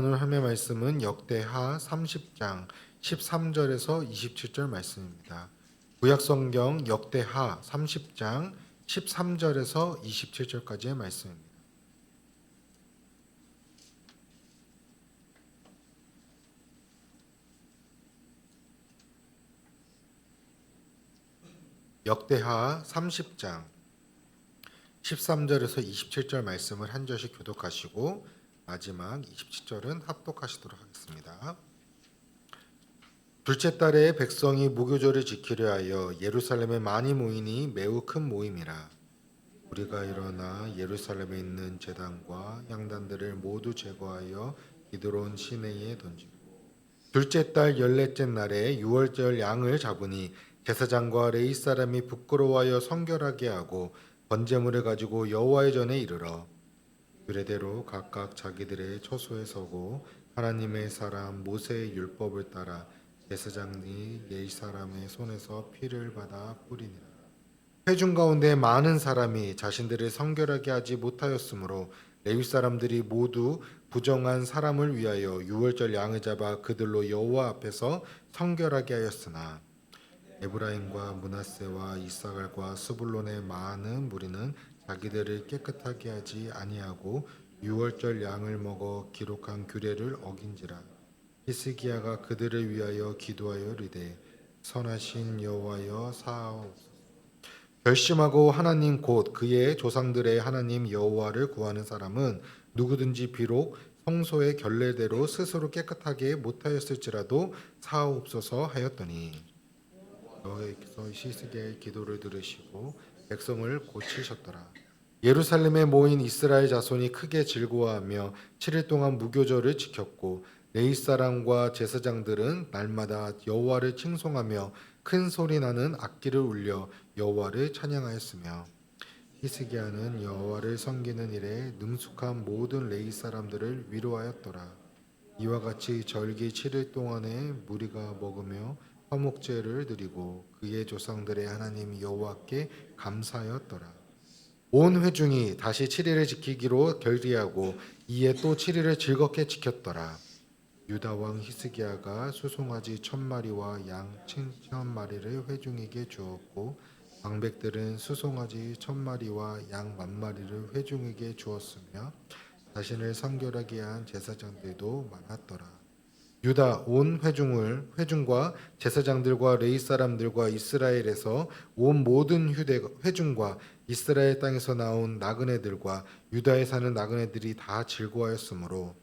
오늘 함의 말씀은 역대하 30장 13절에서 27절 말씀입니다. 구약성경 역대하 30장 13절에서 27절까지의 말씀입니다. 역대하 30장 13절에서 27절 말씀을 한 절씩 교독하시고 마지막 27절은 합독하시도록 하겠습니다. 둘째 달에 백성이 무교절을 지키려 하여 예루살렘에 많이 모이니 매우 큰 모임이라. 우리가 일어나 예루살렘에 있는 제단과 향단들을 모두 제거하여 기드론 시내에 던지고 둘째 달 14째 날에 유월절 양을 잡으니 제사장과 레위 사람이 부끄러워하여 성결하게 하고 번제물을 가지고 여호와의 전에 이르러 규례대로 각각 자기들의 처소에 서고 하나님의 사람 모세의 율법을 따라 제사장이 레위 사람의 손에서 피를 받아 뿌리니라. 회중 가운데 많은 사람이 자신들을 성결하게 하지 못하였으므로 레위 사람들이 모두 부정한 사람을 위하여 유월절 양을 잡아 그들로 여호와 앞에서 성결하게 하였으나 에브라임과 므낫세와 이사갈과 스불론의 많은 무리는 자기들을 깨끗하게 하지 아니하고 유월절 양을 먹어 기록한 규례를 어긴지라. 히스기야가 그들을 위하여 기도하여 이르되 선하신 여호와여 사하옵소서. 결심하고 하나님 곧 그의 조상들의 하나님 여호와를 구하는 사람은 누구든지 비록 성소의 결례대로 스스로 깨끗하게 못하였을지라도 사하옵소서 하였더니 여호와께서 히스기야의 기도를 들으시고 백성을 고치셨더라. 예루살렘에 모인 이스라엘 자손이 크게 즐거워하며 7일 동안 무교절을 지켰고 레위 사람과 제사장들은 날마다 여호와를 칭송하며 큰 소리 나는 악기를 울려 여호와를 찬양하였으며 히스기야는 여호와를 섬기는 일에 능숙한 모든 레위 사람들을 위로하였더라. 이와 같이 절기 7일 동안에 무리가 먹으며 화목제를 드리고 그의 조상들의 하나님 여호와께 감사하였더라. 온 회중이 다시 7일을 지키기로 결의하고 이에 또 7일을 즐겁게 지켰더라. 유다 왕 히스기야가 수송아지 1000마리와 양 7000마리를 회중에게 주었고 방백들은 수송아지 1000마리와 양 10,000마리를 회중에게 주었으며 자신을 성결하게 한 제사장들도 많았더라. 유다 온 회중과 제사장들과 레위 사람들과 이스라엘에서 온 모든 회중과 이스라엘 땅에서 나온 나그네들과 유다에 사는 나그네들이 다 즐거워하였으므로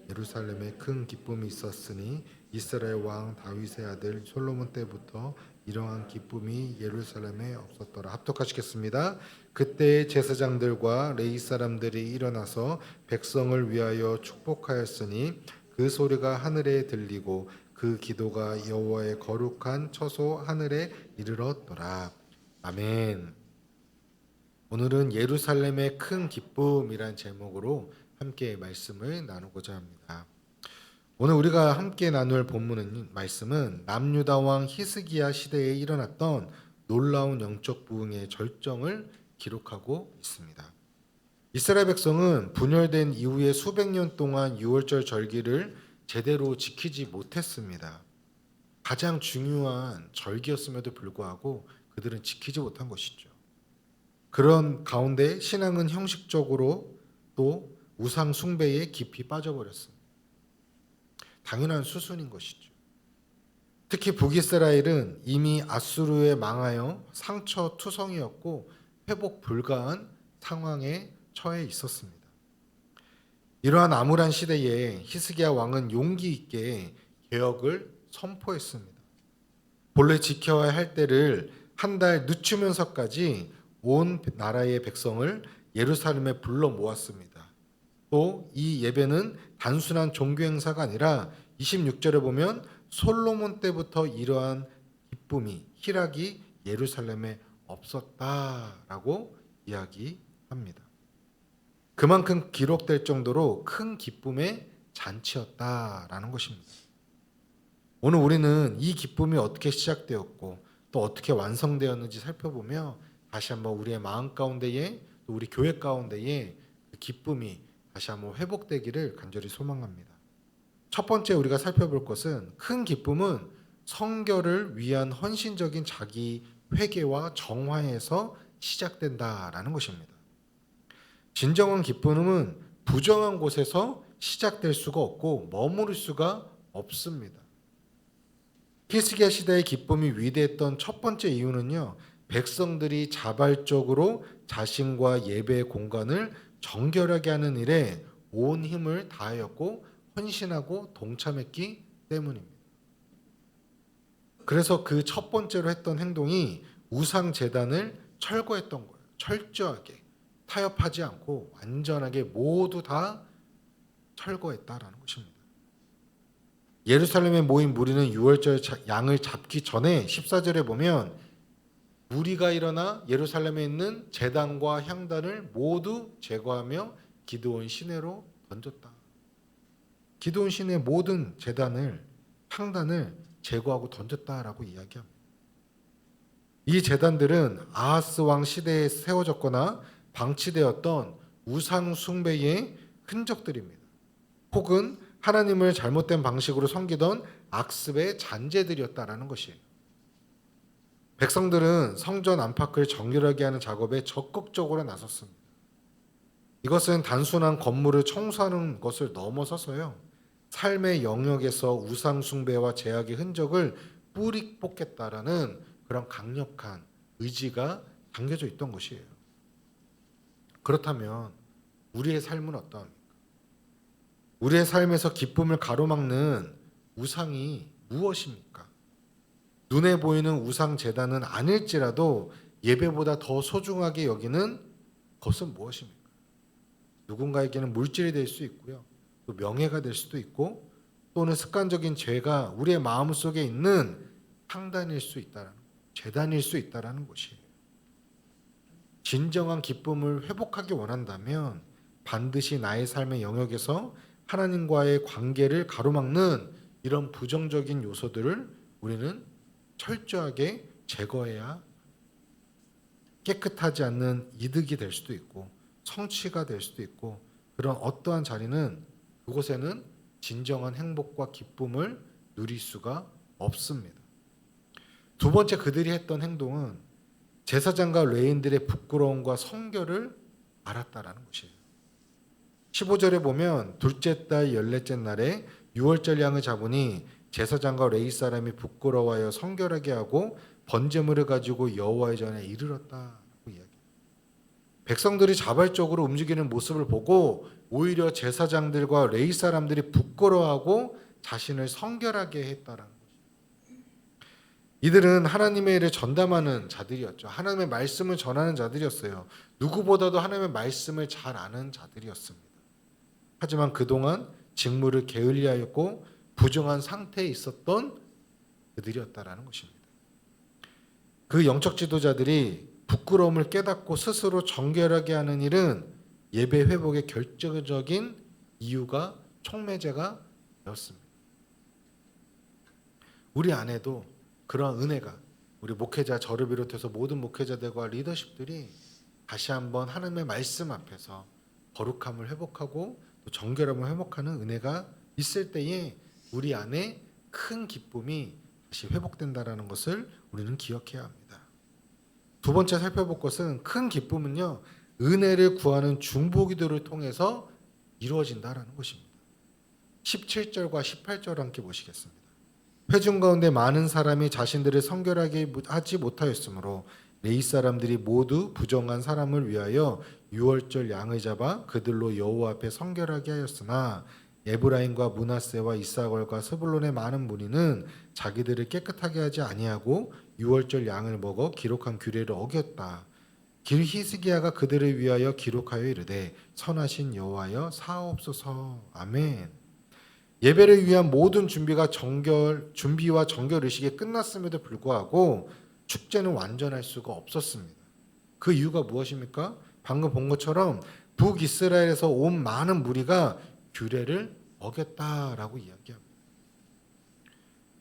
예루살렘에 큰 기쁨이 있었으니 이스라엘 왕 다윗의 아들 솔로몬 때부터 이러한 기쁨이 예루살렘에 없었더라. 합독하시겠습니다. 그때 제사장들과 레위 사람들이 일어나서 백성을 위하여 축복하였으니 그 소리가 하늘에 들리고 그 기도가 여호와의 거룩한 처소 하늘에 이르렀더라. 아멘. 오늘은 예루살렘의 큰 기쁨이란 제목으로 함께 말씀을 나누고자 합니다. 오늘 우리가 함께 나눌 본문은 말씀은 남유다 왕 히스기야 시대에 일어났던 놀라운 영적 부흥의 절정을 기록하고 있습니다. 이스라엘 백성은 분열된 이후에 수백 년 동안 유월절 절기를 제대로 지키지 못했습니다. 가장 중요한 절기였음에도 불구하고 그들은 지키지 못한 것이죠. 그런 가운데 신앙은 형식적으로 또 우상 숭배에 깊이 빠져버렸습니다. 당연한 수순인 것이죠. 특히 북이스라엘은 이미 아수르에 망하여 상처투성이었고 회복 불가한 상황에 처해 있었습니다. 이러한 암울한 시대에 히스기야 왕은 용기 있게 개혁을 선포했습니다. 본래 지켜야 할 때를 한 달 늦추면서까지 온 나라의 백성을 예루살렘에 불러 모았습니다. 또 이 예배는 단순한 종교 행사가 아니라 26절에 보면 솔로몬 때부터 이러한 기쁨이 희락이 예루살렘에 없었다라고 이야기합니다. 그만큼 기록될 정도로 큰 기쁨의 잔치였다라는 것입니다. 오늘 우리는 이 기쁨이 어떻게 시작되었고 또 어떻게 완성되었는지 살펴보며 다시 한번 우리의 마음 가운데에 또 우리 교회 가운데에 그 기쁨이 다시 한번 회복되기를 간절히 소망합니다. 첫 번째 우리가 살펴볼 것은 큰 기쁨은 성결을 위한 헌신적인 자기 회개와 정화에서 시작된다라는 것입니다. 진정한 기쁨은 부정한 곳에서 시작될 수가 없고 머무를 수가 없습니다. 히스기야 시대의 기쁨이 위대했던 첫 번째 이유는요, 백성들이 자발적으로 자신과 예배의 공간을 정결하게 하는 일에 온 힘을 다하였고 헌신하고 동참했기 때문입니다. 그래서 그 첫 번째로 했던 행동이 우상 제단을 철거했던 거예요. 철저하게 타협하지 않고 완전하게 모두 다 철거했다라는 것입니다. 예루살렘에 모인 무리는 유월절 양을 잡기 전에 14절에 보면 무리가 일어나 예루살렘에 있는 제단과 향단을 모두 제거하며 기드온 시내로 던졌다. 기드온 시내 모든 제단을 향단을 제거하고 던졌다라고 이야기합니다. 이 제단들은 아하스 왕 시대에 세워졌거나 방치되었던 우상 숭배의 흔적들입니다. 혹은 하나님을 잘못된 방식으로 섬기던 악습의 잔재들이었다라는 것이에요. 백성들은 성전 안팎을 정결하게 하는 작업에 적극적으로 나섰습니다. 이것은 단순한 건물을 청소하는 것을 넘어서서요, 삶의 영역에서 우상 숭배와 제약의 흔적을 뿌리 뽑겠다라는 그런 강력한 의지가 담겨져 있던 것이에요. 그렇다면 우리의 삶은 어떠합니까? 우리의 삶에서 기쁨을 가로막는 우상이 무엇입니까? 눈에 보이는 우상 제단은 아닐지라도 예배보다 더 소중하게 여기는 것은 무엇입니까? 누군가에게는 물질이 될 수 있고요, 또 명예가 될 수도 있고, 또는 습관적인 죄가 우리의 마음속에 있는 향단일 수 있다라는, 제단일 수 있다라는 것이에요. 진정한 기쁨을 회복하기 원한다면 반드시 나의 삶의 영역에서 하나님과의 관계를 가로막는 이런 부정적인 요소들을 우리는 철저하게 제거해야 깨끗하지 않는 이득이 될 수도 있고 성취가 될 수도 있고, 그런 어떠한 자리는 그곳에는 진정한 행복과 기쁨을 누릴 수가 없습니다. 두 번째 그들이 했던 행동은 제사장과 레위인들의 부끄러움과 성결을 알았다라는 것이에요. 15절에 보면 둘째 달 14째 날에 유월절 양을 잡으니 제사장과 레위 사람이 부끄러워하여 성결하게 하고 번제물을 가지고 여호와의 전에 이르렀다고 이야기합니다. 백성들이 자발적으로 움직이는 모습을 보고 오히려 제사장들과 레위 사람들이 부끄러워하고 자신을 성결하게 했다라는 것입니다. 이들은 하나님의 일을 전담하는 자들이었죠. 하나님의 말씀을 전하는 자들이었어요. 누구보다도 하나님의 말씀을 잘 아는 자들이었습니다. 하지만 그동안 직무를 게을리하였고 부정한 상태에 있었던 그들이었다라는 것입니다. 그 영적 지도자들이 부끄러움을 깨닫고 스스로 정결하게 하는 일은 예배 회복의 결정적인 이유가 촉매제가 되었습니다. 우리 안에도 그런 은혜가, 우리 목회자, 저를 비롯해서 모든 목회자들과 리더십들이 다시 한번 하나님의 말씀 앞에서 거룩함을 회복하고 또 정결함을 회복하는 은혜가 있을 때에 우리 안에 큰 기쁨이 다시 회복된다라는 것을 우리는 기억해야 합니다. 두 번째 살펴볼 것은 큰 기쁨은요, 은혜를 구하는 중보기도를 통해서 이루어진다라는 것입니다. 17절과 18절 함께 보시겠습니다. 회중 가운데 많은 사람이 자신들을 성결하게 하지 못하였으므로 레위 사람들이 모두 부정한 사람을 위하여 유월절 양을 잡아 그들로 여호와 앞에 성결하게 하였으나 에브라임과 므낫세와 이사갈과 스불론의 많은 무리는 자기들을 깨끗하게 하지 아니하고 유월절 양을 먹어 기록한 규례를 어겼다. 히스기야가 그들을 위하여 기록하여 이르되 선하신 여호와여 사옵소서. 아멘. 예배를 위한 모든 준비와 정결 의식이 끝났음에도 불구하고 축제는 완전할 수가 없었습니다. 그 이유가 무엇입니까? 방금 본 것처럼 북이스라엘에서 온 많은 무리가 규례를 어겼다라고 이야기합니다.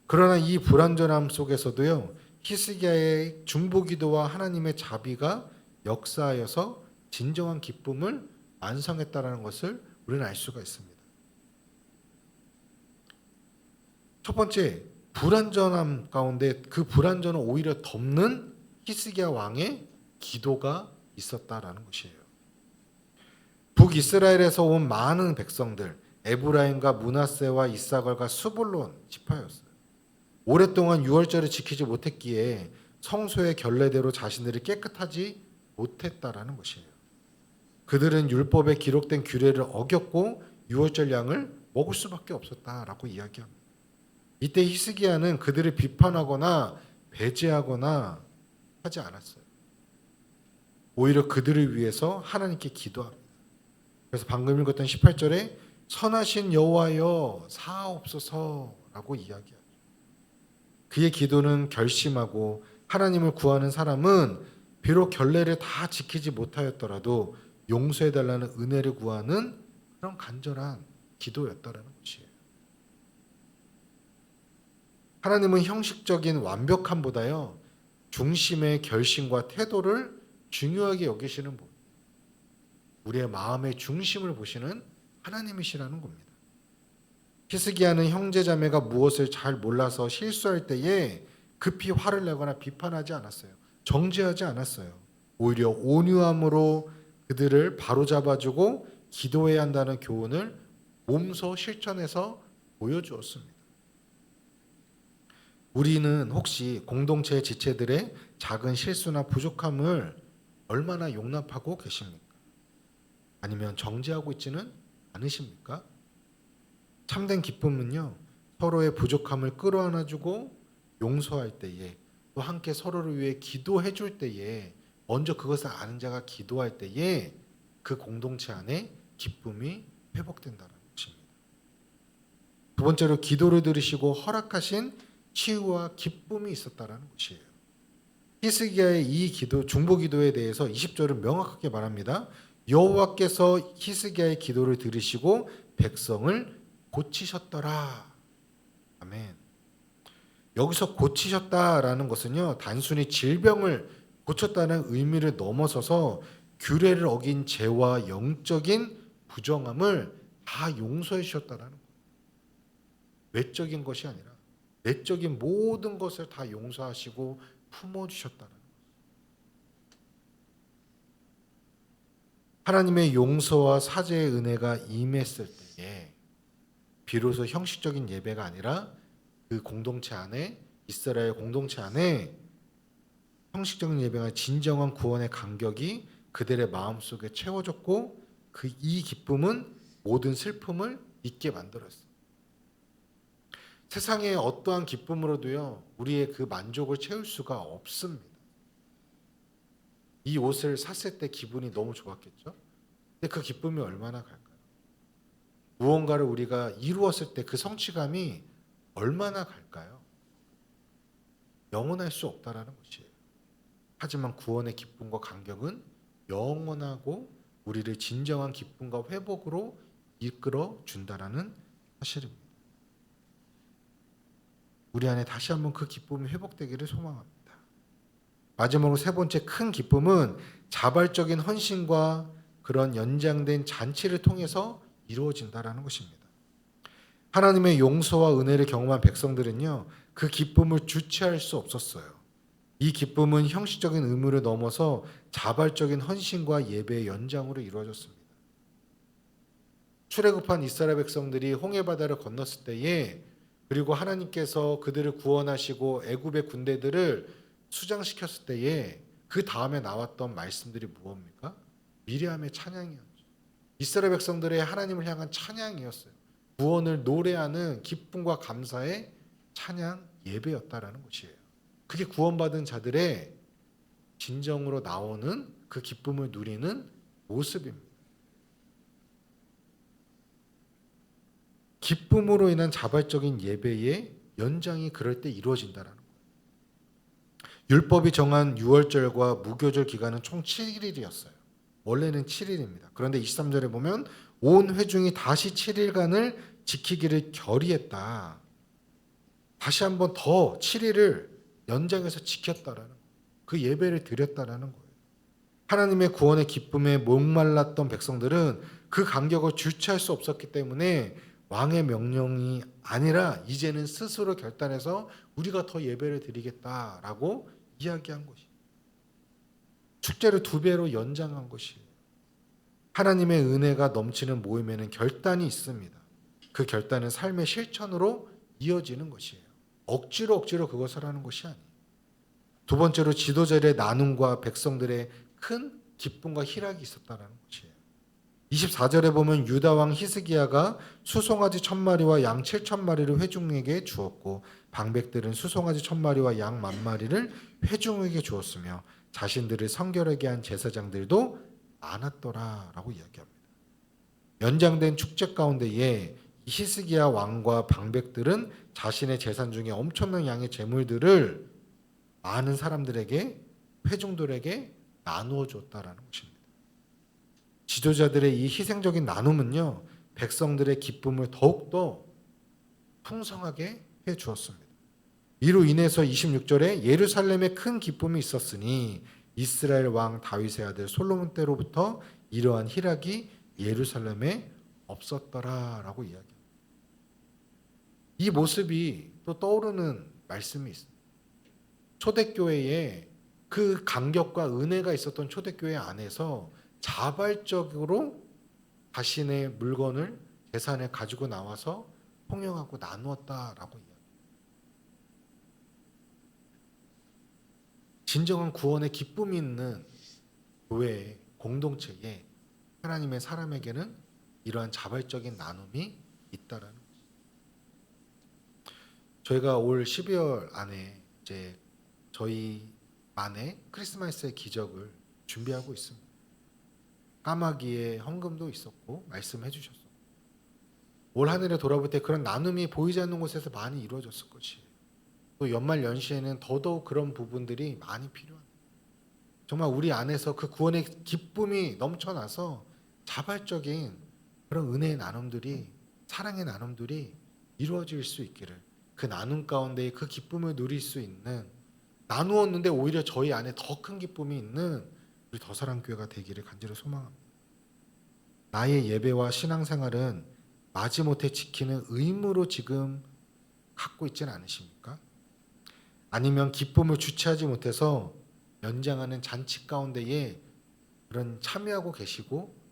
그러나 이 불완전함 속에서도요, 히스기야의 중보기도와 하나님의 자비가 역사하여서 진정한 기쁨을 완성했다라는 것을 우리는 알 수가 있습니다. 첫 번째, 불완전함 가운데 그 불완전을 오히려 덮는 히스기야 왕의 기도가 있었다라는 것이에요. 북이스라엘에서 온 많은 백성들, 에브라임과 므낫세와 이사갈과 스불론 지파였어요. 오랫동안 유월절을 지키지 못했기에 성소의 결례대로 자신들이 깨끗하지 못했다라는 것이에요. 그들은 율법에 기록된 규례를 어겼고 유월절 양을 먹을 수밖에 없었다라고 이야기합니다. 이때 히스기야는 그들을 비판하거나 배제하거나 하지 않았어요. 오히려 그들을 위해서 하나님께 기도합니다. 그래서 방금 읽었던 18절에 선하신 여호와여 사하옵소서라고 이야기하죠. 그의 기도는 결심하고 하나님을 구하는 사람은 비록 결례를 다 지키지 못하였더라도 용서해달라는 은혜를 구하는 그런 간절한 기도였다라는 것이에요. 하나님은 형식적인 완벽함보다요 중심의 결심과 태도를 중요하게 여기시는 분, 우리의 마음의 중심을 보시는 하나님이시라는 겁니다. 히스기야는 형제자매가 무엇을 잘 몰라서 실수할 때에 급히 화를 내거나 비판하지 않았어요. 정죄하지 않았어요. 오히려 온유함으로 그들을 바로잡아주고 기도해야 한다는 교훈을 몸소 실천해서 보여주었습니다. 우리는 혹시 공동체의 지체들의 작은 실수나 부족함을 얼마나 용납하고 계십니까? 아니면 정죄하고 있지는 않으십니까? 참된 기쁨은요, 서로의 부족함을 끌어안아주고 용서할 때에, 또 함께 서로를 위해 기도해 줄 때에, 먼저 그것을 아는 자가 기도할 때에 그 공동체 안에 기쁨이 회복된다는 것입니다. 두 번째로 기도를 들으시고 허락하신 치유와 기쁨이 있었다는 것이에요. 히스기야의 이 기도, 중보기도에 대해서 20절은 명확하게 말합니다. 여호와께서 히스기야의 기도를 들으시고 백성을 고치셨더라. 아멘. 여기서 고치셨다라는 것은요, 단순히 질병을 고쳤다는 의미를 넘어서서 규례를 어긴 죄와 영적인 부정함을 다 용서해 주셨다라는 거예요. 외적인 것이 아니라 내적인 모든 것을 다 용서하시고 품어주셨다는 거예요. 하나님의 용서와 사죄의 은혜가 임했을 때에 비로소 형식적인 예배가 아니라 그 공동체 안에, 이스라엘 공동체 안에 형식적인 예배가 진정한 구원의 감격이 그들의 마음속에 채워졌고 이 기쁨은 모든 슬픔을 잊게 만들었어요. 세상의 어떠한 기쁨으로도요 우리의 그 만족을 채울 수가 없습니다. 이 옷을 샀을 때 기분이 너무 좋았겠죠? 근데 그 기쁨이 얼마나 갈까요? 무언가를 우리가 이루었을 때 그 성취감이 얼마나 갈까요? 영원할 수 없다라는 것이에요. 하지만 구원의 기쁨과 감격은 영원하고 우리를 진정한 기쁨과 회복으로 이끌어 준다라는 사실입니다. 우리 안에 다시 한번 그 기쁨이 회복되기를 소망합니다. 마지막으로 세 번째 큰 기쁨은 자발적인 헌신과 그런 연장된 잔치를 통해서 이루어진다라는 것입니다. 하나님의 용서와 은혜를 경험한 백성들은요, 그 기쁨을 주체할 수 없었어요. 이 기쁨은 형식적인 의무를 넘어서 자발적인 헌신과 예배의 연장으로 이루어졌습니다. 출애굽한 이스라엘 백성들이 홍해 바다를 건넜을 때에, 그리고 하나님께서 그들을 구원하시고 애굽의 군대들을 수장시켰을 때에 그 다음에 나왔던 말씀들이 무엇입니까? 미리암의 찬양이었죠. 이스라엘 백성들의 하나님을 향한 찬양이었어요. 구원을 노래하는 기쁨과 감사의 찬양 예배였다라는 것이에요. 그게 구원받은 자들의 진정으로 나오는 그 기쁨을 누리는 모습입니다. 기쁨으로 인한 자발적인 예배의 연장이 그럴 때 이루어진다라는 거예요. 율법이 정한 유월절과 무교절 기간은 총 7일이었어요. 원래는 7일입니다. 그런데 23절에 보면 온 회중이 다시 7일간을 지키기를 결의했다. 다시 한번 더 7일을 연장해서 지켰다라는 거예요. 그 예배를 드렸다라는 거예요. 하나님의 구원의 기쁨에 목말랐던 백성들은 그 감격을 주체할 수 없었기 때문에 왕의 명령이 아니라 이제는 스스로 결단해서 우리가 더 예배를 드리겠다라고 이야기한 것이 축제를 2배로 연장한 것이에요. 하나님의 은혜가 넘치는 모임에는 결단이 있습니다. 그 결단은 삶의 실천으로 이어지는 것이에요. 억지로 그것을 하는 것이 아니에요. 두 번째로 지도자의 나눔과 백성들의 큰 기쁨과 희락이 있었다는 것이에요. 24절에 보면 유다 왕 히스기야가 수송아지 1000마리와 양 7000마리를 회중에게 주었고 방백들은 수송아지 1000마리와 양 10,000마리를 회중에게 주었으며 자신들을 성결하게 한 제사장들도 많았더라라고 이야기합니다. 연장된 축제 가운데에 히스기야 왕과 방백들은 자신의 재산 중에 엄청난 양의 재물들을 많은 사람들에게 회중들에게 나누어 줬다라는 것입니다. 지도자들의 이 희생적인 나눔은요, 백성들의 기쁨을 더욱더 풍성하게 해 주었습니다. 이로 인해서 26절에 예루살렘에 큰 기쁨이 있었으니 이스라엘 왕 다윗의 아들 솔로몬 때로부터 이러한 희락이 예루살렘에 없었더라라고 이야기합니다. 이 모습이 또 떠오르는 말씀이 있습니다. 초대교회에 그 감격과 은혜가 있었던 초대교회 안에서 자발적으로 자신의 물건을 재산을 가지고 나와서 통용하고 나누었다라고 이야기합니다. 진정한 구원의 기쁨이 있는 교회 공동체에 하나님의 사람에게는 이러한 자발적인 나눔이 있다라는 거죠. 저희가 올 12월 안에 이제 저희만의 크리스마스의 기적을 준비하고 있습니다. 까마귀의 헌금도 있었고 말씀해 주셨고 올 한 해를 돌아볼 때 그런 나눔이 보이지 않는 곳에서 많이 이루어졌을 것이에요. 또 연말 연시에는 더더욱 그런 부분들이 많이 필요합니다. 정말 우리 안에서 그 구원의 기쁨이 넘쳐나서 자발적인 그런 은혜의 나눔들이 사랑의 나눔들이 이루어질 수 있기를 그 나눔 가운데 그 기쁨을 누릴 수 있는 나누었는데 오히려 저희 안에 더 큰 기쁨이 있는 우리 더사랑교회가 되기를 간절히 소망합니다. 나의 예배와 신앙생활은 마지못해 지키는 의무로 지금 갖고 있지는 않으십니까? 아니면 기쁨을 주체하지 못해서 연장하는 잔치 가운데에 그런 참여하고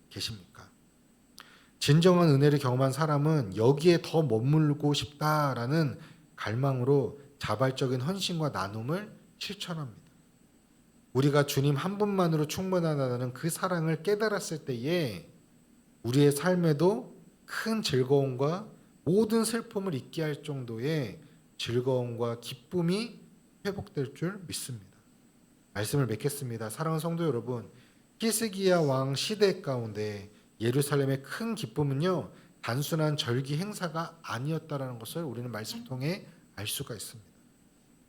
계십니까? 진정한 은혜를 경험한 사람은 여기에 더 머물고 싶다라는 갈망으로 자발적인 헌신과 나눔을 실천합니다. 우리가 주님 한 분만으로 충분하다는 그 사랑을 깨달았을 때에 우리의 삶에도 큰 즐거움과 모든 슬픔을 잊게 할 정도의 즐거움과 기쁨이 회복될 줄 믿습니다. 말씀을 맺겠습니다. 사랑하는 성도 여러분, 히스기야 왕 시대 가운데 예루살렘의 큰 기쁨은요, 단순한 절기 행사가 아니었다라는 것을 우리는 말씀을 통해 알 수가 있습니다.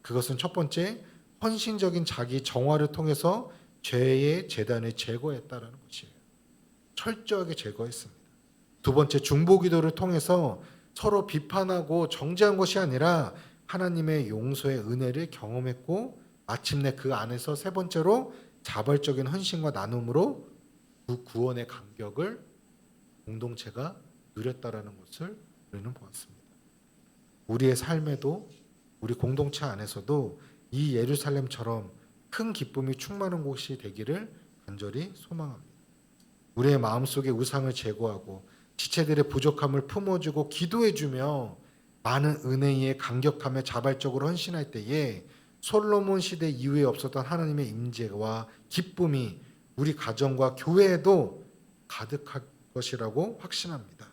그것은 첫 번째, 헌신적인 자기 정화를 통해서 죄의 재단을 제거했다라는 것이에요. 철저하게 제거했습니다. 두 번째, 중보기도를 통해서 서로 비판하고 정죄한 것이 아니라 하나님의 용서의 은혜를 경험했고 마침내 그 안에서 세 번째로 자발적인 헌신과 나눔으로 그 구원의 감격을 공동체가 누렸다라는 것을 우리는 보았습니다. 우리의 삶에도 우리 공동체 안에서도 이 예루살렘처럼 큰 기쁨이 충만한 곳이 되기를 간절히 소망합니다. 우리의 마음속에 우상을 제거하고 지체들의 부족함을 품어주고 기도해주며 많은 은혜에 감격하며 자발적으로 헌신할 때에 솔로몬 시대 이후에 없었던 하나님의 임재와 기쁨이 우리 가정과 교회에도 가득할 것이라고 확신합니다.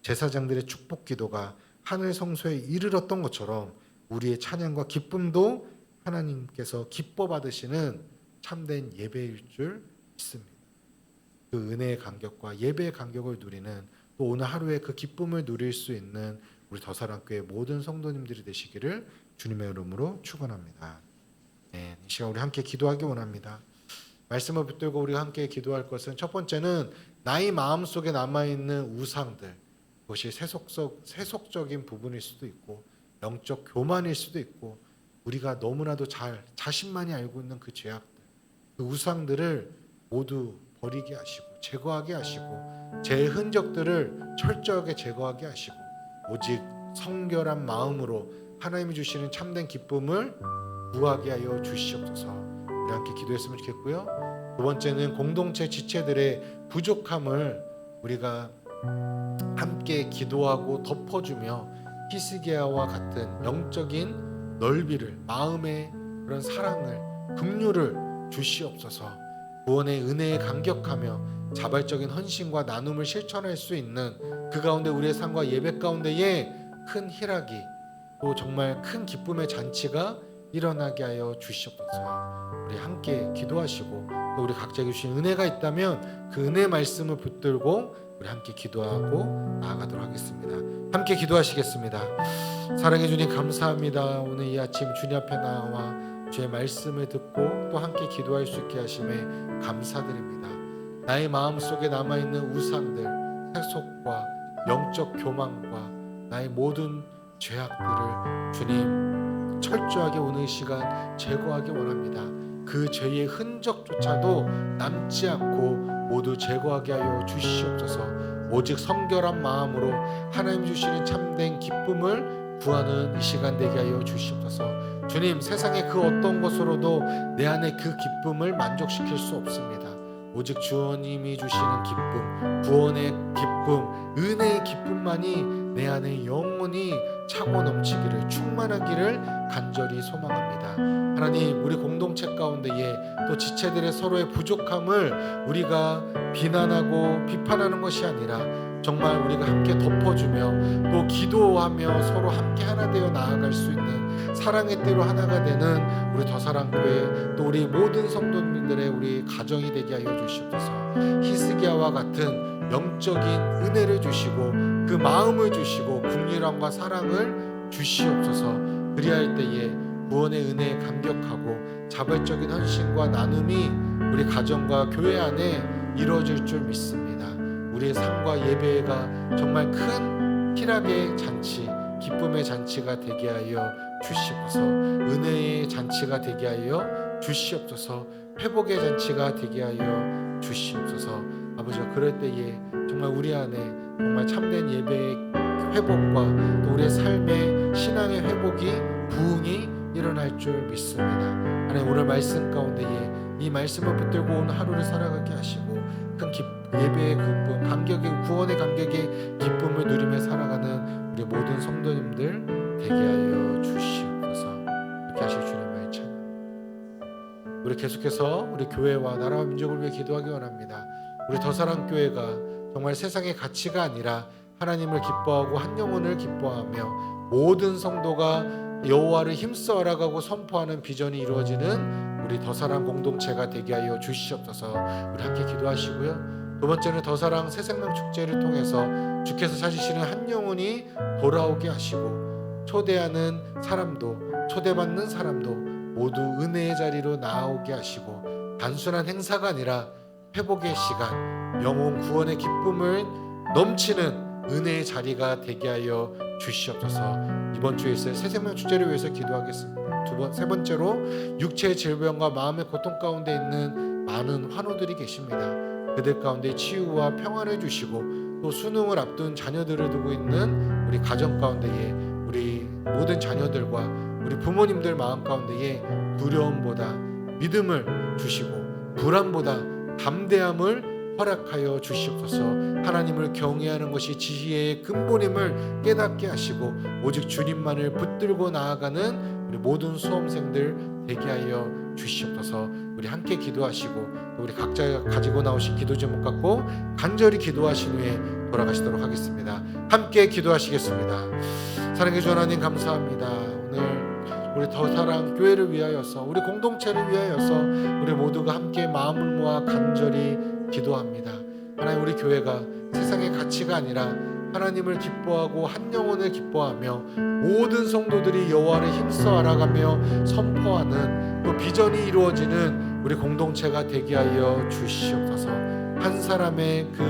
제사장들의 축복 기도가 하늘 성소에 이르렀던 것처럼 우리의 찬양과 기쁨도 하나님께서 기뻐 받으시는 참된 예배일 줄 믿습니다. 그 은혜의 감격과 예배의 감격을 누리는 또 오늘 하루에 그 기쁨을 누릴 수 있는 우리 더사랑교회 모든 성도님들이 되시기를 주님의 이름으로 축원합니다. 네, 이 시간 우리 함께 기도하기 원합니다. 말씀을 붙들고 우리가 함께 기도할 것은 첫 번째는 나의 마음속에 남아있는 우상들, 그것이 세속적인 부분일 수도 있고 영적 교만일 수도 있고 우리가 너무나도 잘 자신만이 알고 있는 그 죄악들, 그 우상들을 모두 버리게 하시고 제거하게 하시고 제 흔적들을 철저하게 제거하게 하시고 오직 성결한 마음으로 하나님이 주시는 참된 기쁨을 구하게 하여 주시옵소서. 우리 함께 기도했으면 좋겠고요. 두 번째는 공동체 지체들의 부족함을 우리가 함께 기도하고 덮어주며 히스기야와 같은 영적인 넓이를, 마음의 그런 사랑을, 긍휼을 주시옵소서. 구원의 은혜에 감격하며 자발적인 헌신과 나눔을 실천할 수 있는 그 가운데 우리의 삶과 예배 가운데에 큰 희락이, 또 정말 큰 기쁨의 잔치가 일어나게 하여 주시옵소서. 우리 함께 기도하시고, 또 우리 각자에게 주신 은혜가 있다면 그 은혜 말씀을 붙들고 우리 함께 기도하고 나아가도록 하겠습니다. 함께 기도하시겠습니다. 사랑해 주님, 감사합니다. 오늘 이 아침 주님 앞에 나와 주의 말씀을 듣고 또 함께 기도할 수 있게 하심에 감사드립니다. 나의 마음속에 남아있는 우상들, 세속과 영적 교만과 나의 모든 죄악들을 주님 철저하게 오늘 시간 제거하기 원합니다. 그 죄의 흔적조차도 남지 않고 모두 제거하게 하여 주시옵소서. 오직 성결한 마음으로 하나님 주시는 참된 기쁨을 구하는 이 시간 되게 하여 주시옵소서. 주님, 세상의 그 어떤 것으로도 내 안에 그 기쁨을 만족시킬 수 없습니다. 오직 주님이 주시는 기쁨, 구원의 기쁨, 은혜의 기쁨만이 내 안에 영원히 차고 넘치기를, 충만하기를 간절히 소망합니다. 하나님, 우리 공동체 가운데에 또 지체들의 서로의 부족함을 우리가 비난하고 비판하는 것이 아니라 정말 우리가 함께 덮어주며 또 기도하며 서로 함께 하나 되어 나아갈 수 있는 사랑의 띠로 하나가 되는 우리 더사랑교회, 또 우리 모든 성도님들의 우리 가정이 되게 하여 주시옵소서. 히스기야와 같은 영적인 은혜를 주시고 그 마음을 주시고 긍휼함과 사랑을 주시옵소서. 그리할 때에 구원의 은혜에 감격하고 자발적인 헌신과 나눔이 우리 가정과 교회 안에 이루어질 줄 믿습니다. 우리의 삶과 예배가 정말 큰 희락의 잔치, 기쁨의 잔치가 되게 하여 주시옵소서. 은혜의 잔치가 되게 하여 주시옵소서. 회복의 잔치가 되게 하여 주시옵소서. 아버지와 그럴 때에 정말 우리 안에 정말 참된 예배의 회복과 또 우리의 삶의 신앙의 회복이, 부흥이 일어날 줄 믿습니다. 하나님, 오늘 말씀 가운데에 이 말씀을 붙들고 오늘 하루를 살아가게 하시고 큰 예배의 기쁨, 감격의, 구원의 감격의 기쁨을 누리며 살아가는 우리 모든 성도님들 되게 하여 주시옵소서. 이렇게 하실 주님의 참. 우리 계속해서 우리 교회와 나라와 민족을 위해 기도하기 원합니다. 우리 더사랑교회가 정말 세상의 가치가 아니라 하나님을 기뻐하고 한 영혼을 기뻐하며 모든 성도가 여호와를 힘써 알아가고 선포하는 비전이 이루어지는 우리 더사랑 공동체가 되게 하여 주시옵소서. 우리 함께 기도하시고요. 두 번째는 더사랑 새생명 축제를 통해서 주께서 찾으시는 한 영혼이 돌아오게 하시고 초대하는 사람도 초대받는 사람도 모두 은혜의 자리로 나아오게 하시고 단순한 행사가 아니라 회복의 시간, 영혼 구원의 기쁨을 넘치는 은혜의 자리가 되게 하여 주시옵소서. 이번 주에 있을 새생명 축제를 위해서 기도하겠습니다. 세 번째로 육체의 질병과 마음의 고통 가운데 있는 많은 환우들이 계십니다. 그들 가운데 치유와 평안을 주시고 또 수능을 앞둔 자녀들을 두고 있는 우리 가정 가운데에 우리 모든 자녀들과 우리 부모님들 마음 가운데에 두려움보다 믿음을 주시고 불안보다 담대함을 허락하여 주시옵소서. 하나님을 경외하는 것이 지혜의 근본임을 깨닫게 하시고 오직 주님만을 붙들고 나아가는 우리 모든 수험생들 되게 하여 주시옵소서. 우리 함께 기도하시고 우리 각자 가지고 나오신 기도 제목 갖고 간절히 기도하신 후에 돌아가시도록 하겠습니다. 함께 기도하시겠습니다. 사랑해 주 하나님, 감사합니다. 오늘 우리 더사랑 교회를 위하여서, 우리 공동체를 위하여서 우리 모두가 함께 마음을 모아 간절히 기도합니다. 하나님, 우리 교회가 세상의 가치가 아니라 하나님을 기뻐하고 한 영혼을 기뻐하며 모든 성도들이 여호와를 힘써 알아가며 선포하는 또 비전이 이루어지는 우리 공동체가 되게 하여 주시옵소서. 한 사람의 그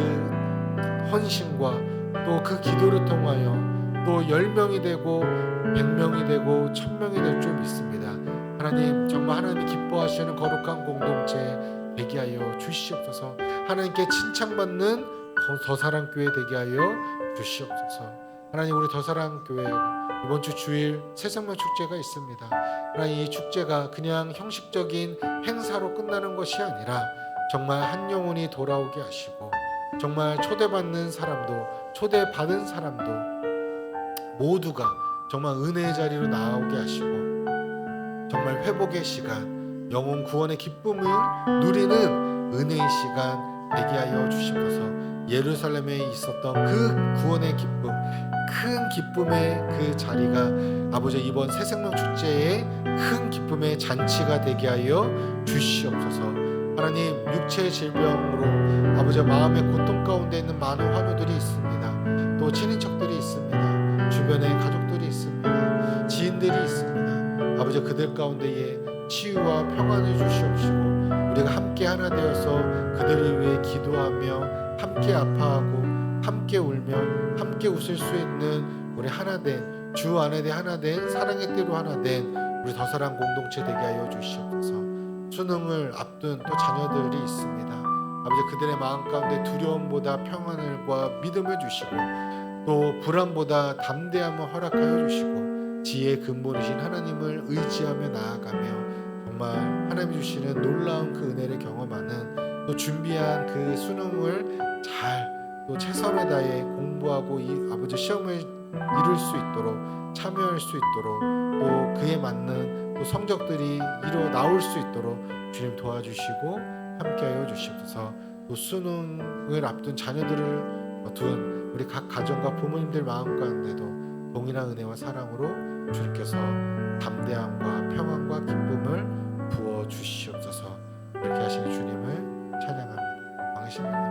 헌신과 또 그 기도를 통하여 또 10명이 되고 100명이 되고 1000명이 될 줄 믿습니다. 하나님, 정말 하나님이 기뻐하시는 거룩한 공동체 되게 하여 주시옵소서. 하나님께 칭찬받는 더사랑교회 되게 하여 주시옵소서. 하나님, 우리 더사랑교회 이번 주 주일 새생명 축제가 있습니다. 하나님, 이 축제가 그냥 형식적인 행사로 끝나는 것이 아니라 정말 한 영혼이 돌아오게 하시고, 정말 초대받는 사람도 초대받은 사람도 모두가 정말 은혜의 자리로 나오게 하시고, 정말 회복의 시간, 영혼 구원의 기쁨을 누리는 은혜의 시간 되게 하여 주시옵소서. 예루살렘에 있었던 그 구원의 기쁨, 큰 기쁨의 그 자리가 아버지 이번 새생명 축제의 큰 기쁨의 잔치가 되게 하여 주시옵소서. 하나님, 육체의 질병으로 아버지 마음의 고통 가운데 있는 많은 환우들이 있습니다. 또 친인척들이 있습니다. 주변에 가족들이 있습니다. 지인들이 있습니다. 아버지, 그들 가운데에 치유와 평안을 주시옵시고, 우리가 함께 하나 되어서 그들을 위해 기도하며 함께 아파하고 함께 울며 함께 웃을 수 있는 우리 하나된 주 안에 하나된 사랑의 띠로 하나된 우리 더사랑 공동체 되게 하여 주시옵소서. 수능을 앞둔 또 자녀들이 있습니다. 아버지, 그들의 마음 가운데 두려움보다 평안과 믿음을 주시고, 또 불안보다 담대함을 허락하여 주시고, 지혜의 근본이신 하나님을 의지하며 나아가며 정말 하나님이 주시는 놀라운 그 은혜를 경험하는, 또 준비한 그 수능을 잘 또 최선을 다해 공부하고 이 아버지 시험을 이룰 수 있도록, 참여할 수 있도록, 또 그에 맞는 또 성적들이 이루어 나올 수 있도록 주님 도와주시고 함께하여 주시옵소서. 또 수능을 앞둔 자녀들을 둔 우리 각 가정과 부모님들 마음 가운데도 동일한 은혜와 사랑으로 주님께서 담대함과 평안과 기쁨을 부어 주시옵소서. 이렇게 하시는 주님을 찬양합니다. 왕이십니다.